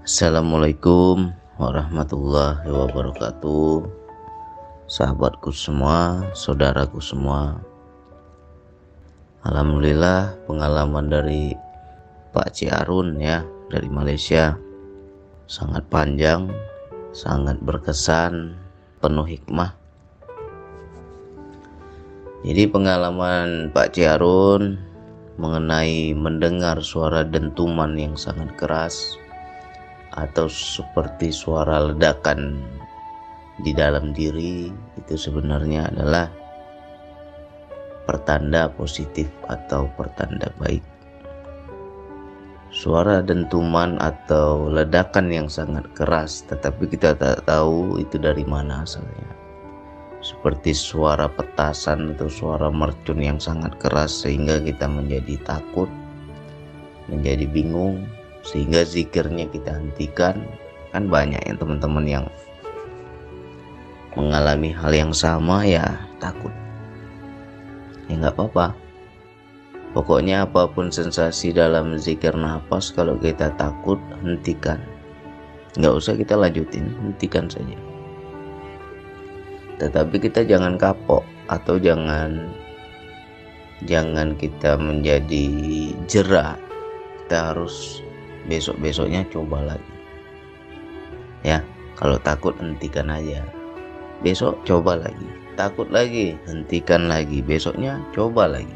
Assalamualaikum warahmatullahi wabarakatuh. Sahabatku semua, saudaraku semua. Alhamdulillah pengalaman dari Pak Ciarun ya, dari Malaysia sangat panjang, sangat berkesan, penuh hikmah. Jadi pengalaman Pak Ciarun mengenai mendengar suara dentuman yang sangat keras atau seperti suara ledakan di dalam diri, itu sebenarnya adalah pertanda positif atau pertanda baik. Suara dentuman atau ledakan yang sangat keras tetapi kita tak tahu itu dari mana asalnya, seperti suara petasan atau suara mercun yang sangat keras sehingga kita menjadi takut, menjadi bingung, sehingga zikirnya kita hentikan. Kan banyak yang teman-teman yang mengalami hal yang sama ya, takut. Ya nggak apa-apa, pokoknya apapun sensasi dalam zikir nafas, kalau kita takut hentikan, nggak usah kita lanjutin, hentikan saja. Tetapi kita jangan kapok atau jangan kita menjadi jera. Kita harus besok-besoknya coba lagi ya. Kalau takut hentikan aja, besok coba lagi. Takut lagi, hentikan lagi, besoknya coba lagi,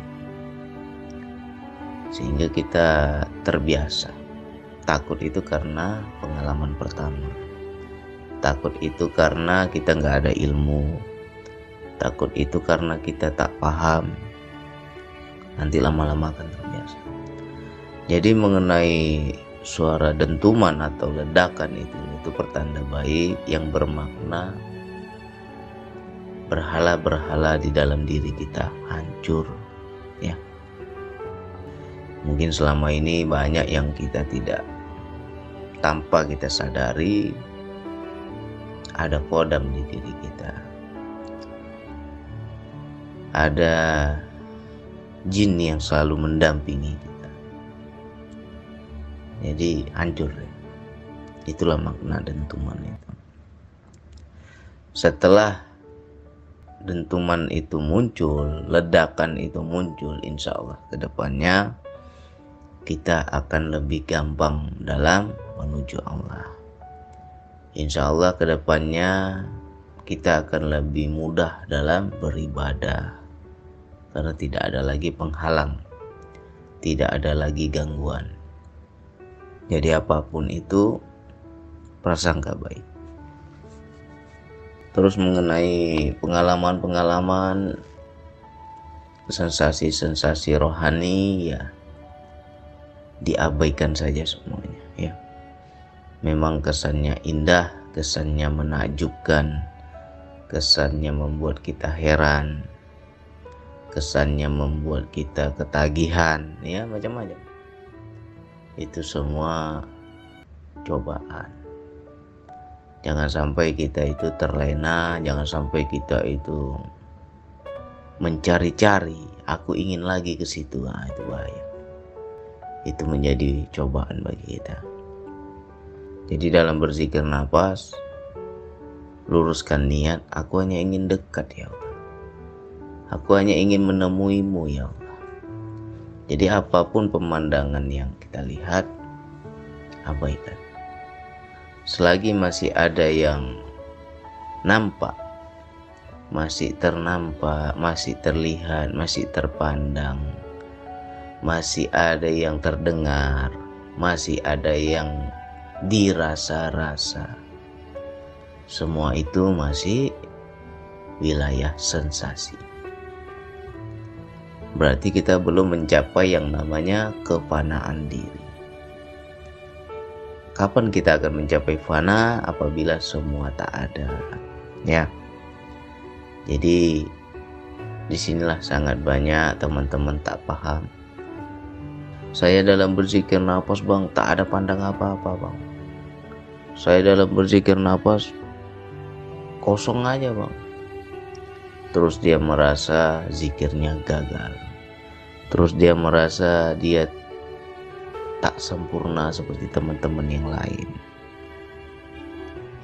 sehingga kita terbiasa. Takut itu karena pengalaman pertama, takut itu karena kita nggak ada ilmu, takut itu karena kita tak paham. Nanti lama-lama akan terbiasa. Jadi mengenai suara dentuman atau ledakan itu pertanda baik yang bermakna berhala-berhala di dalam diri kita hancur ya. Mungkin selama ini banyak yang kita tidak, tanpa kita sadari, ada kodam di diri kita, ada jin yang selalu mendampingi kita. Jadi hancur ya. Itulah makna dentuman itu. Setelah dentuman itu muncul, ledakan itu muncul, insya Allah kedepannya kita akan lebih gampang dalam menuju Allah. Insya Allah kedepannya kita akan lebih mudah dalam beribadah, karena tidak ada lagi penghalang, tidak ada lagi gangguan. Jadi apapun itu prasangka baik. Terus mengenai pengalaman-pengalaman, sensasi-sensasi rohani ya, diabaikan saja semuanya ya. Memang kesannya indah, kesannya menakjubkan, kesannya membuat kita heran, kesannya membuat kita ketagihan ya, macam-macam. Itu semua cobaan. Jangan sampai kita itu terlena, jangan sampai kita itu mencari-cari, aku ingin lagi ke situ. Itu bahaya. Itu menjadi cobaan bagi kita. Jadi dalam berzikir nafas, luruskan niat, aku hanya ingin dekat ya Allah, aku hanya ingin menemuimu ya Allah. Jadi apapun pemandangan yang kita lihat, abaikan. Selagi masih ada yang nampak, masih ternampak, masih terlihat, masih terpandang, masih ada yang terdengar, masih ada yang dirasa-rasa, semua itu masih wilayah sensasi. Berarti kita belum mencapai yang namanya kefanaan diri. Kapan kita akan mencapai fana? Apabila semua tak ada ya. Jadi disinilah sangat banyak teman-teman tak paham. Saya dalam berzikir nafas bang, tak ada pandang apa-apa bang. Saya dalam berzikir nafas kosong aja bang. Terus dia merasa zikirnya gagal. Terus dia merasa dia tak sempurna seperti teman-teman yang lain.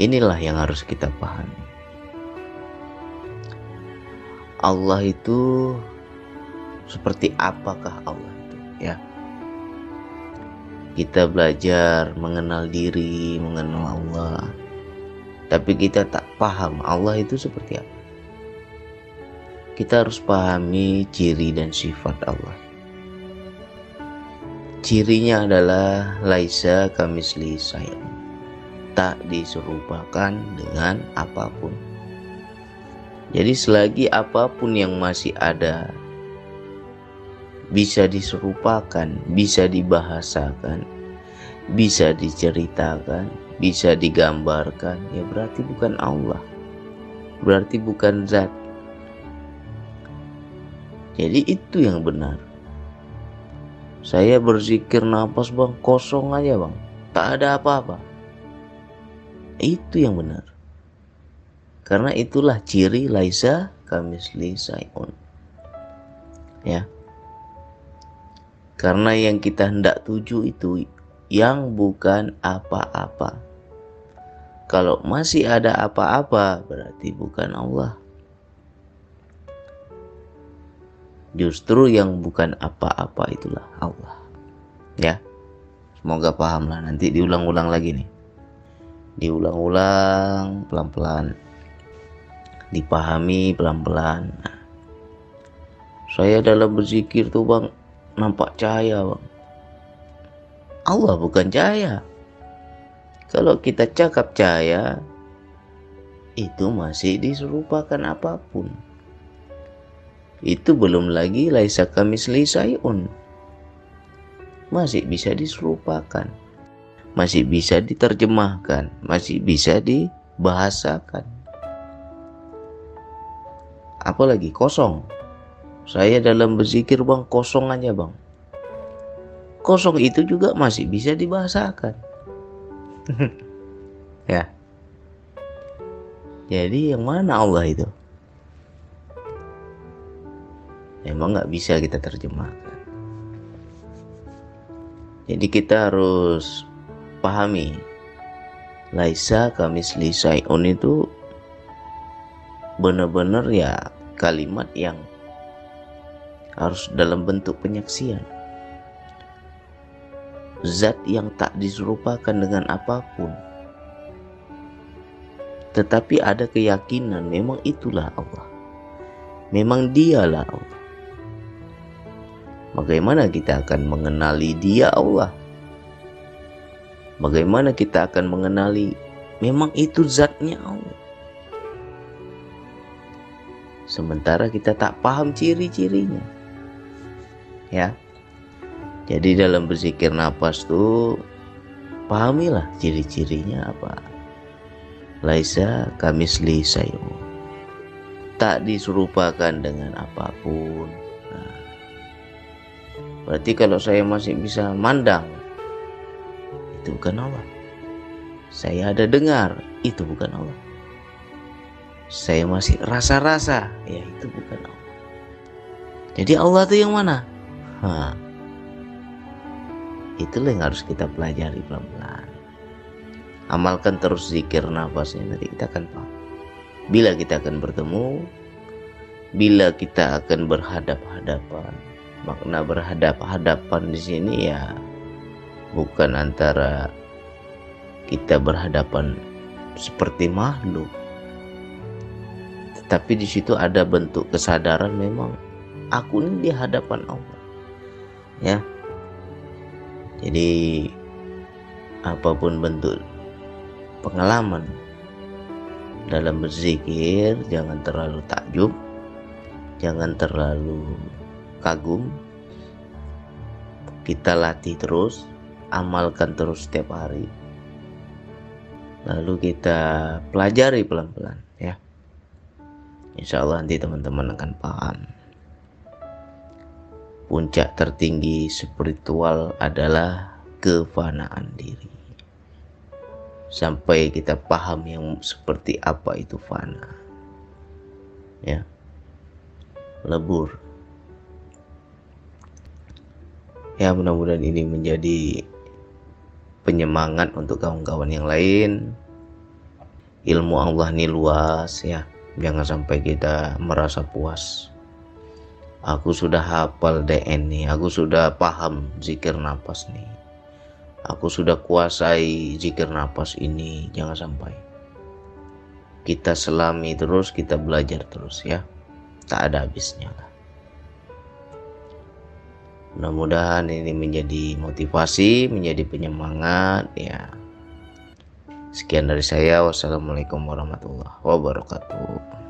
Inilah yang harus kita pahami. Allah itu seperti apakah Allah itu, ya? Kita belajar mengenal diri, mengenal Allah, tapi kita tak paham Allah itu seperti apa. Kita harus pahami ciri dan sifat Allah. Cirinya adalah laisa kamisli syai'un, tak diserupakan dengan apapun. Jadi selagi apapun yang masih ada bisa diserupakan, bisa dibahasakan, bisa diceritakan, bisa digambarkan, ya berarti bukan Allah, berarti bukan zat. Jadi itu yang benar. Saya berzikir nafas bang, kosong aja bang, tak ada apa-apa. Itu yang benar. Karena itulah ciri laisa kamisli syai'un. Ya. Karena yang kita hendak tuju itu yang bukan apa-apa. Kalau masih ada apa-apa berarti bukan Allah. Justru yang bukan apa-apa itulah Allah. Ya. Semoga paham lah, nanti diulang-ulang lagi nih. Diulang-ulang pelan-pelan. Dipahami pelan-pelan. Nah, saya dalam berzikir tuh bang nampak cahaya bang. Allah bukan cahaya. Kalau kita cakap cahaya itu masih diserupakan apapun. Itu belum lagi laisa kamisli syai'un. Masih bisa diserupakan. Masih bisa diterjemahkan, masih bisa dibahasakan. Apalagi kosong. Saya dalam berzikir bang kosong aja bang. Kosong itu juga masih bisa dibahasakan. Ya. Jadi yang mana Allah itu? Emang nggak bisa kita terjemahkan. Jadi kita harus pahami laisa kamisli syai'un itu benar-benar ya kalimat yang harus dalam bentuk penyaksian. Zat yang tak diserupakan dengan apapun. Tetapi ada keyakinan memang itulah Allah. Memang dialah Allah. Bagaimana kita akan mengenali dia Allah? Bagaimana kita akan mengenali memang itu zatnya Allah? Sementara kita tak paham ciri-cirinya. Ya. Jadi dalam berzikir nafas tuh pahamilah ciri-cirinya apa. Laisa kamisli syai'un. Tak diserupakan dengan apapun. Nah, berarti kalau saya masih bisa mandang, itu bukan Allah. Saya ada dengar, itu bukan Allah. Saya masih rasa-rasa, ya itu bukan Allah. Jadi Allah itu yang mana? Itulah yang harus kita pelajari pelan-pelan. Amalkan terus zikir nafasnya, nanti kita akan paham. Bila kita akan bertemu, bila kita akan berhadap-hadapan. Makna berhadap-hadapan di sini ya bukan antara kita berhadapan seperti makhluk, tetapi di situ ada bentuk kesadaran memang aku ini di hadapan Allah. Ya. Jadi apapun bentuk pengalaman dalam berzikir, jangan terlalu takjub, jangan terlalu kagum. Kita latih terus, amalkan terus setiap hari. Lalu kita pelajari pelan-pelan ya. Insya Allah nanti teman-teman akan paham. Puncak tertinggi spiritual adalah kefanaan diri. Sampai kita paham yang seperti apa itu fana. Ya. Lebur. Ya, mudah-mudahan ini menjadi penyemangat untuk kawan-kawan yang lain ilmu Allah ini luas ya. Jangan sampai kita merasa puas. Aku sudah hafal DN nih, aku sudah paham zikir napas nih, aku sudah kuasai zikir napas ini. Jangan sampai. Kita selami terus, kita belajar terus ya. Tak ada habisnya lah. Mudah-mudahan ini menjadi motivasi, menjadi penyemangat ya. Sekian dari saya. Wassalamualaikum warahmatullahi wabarakatuh.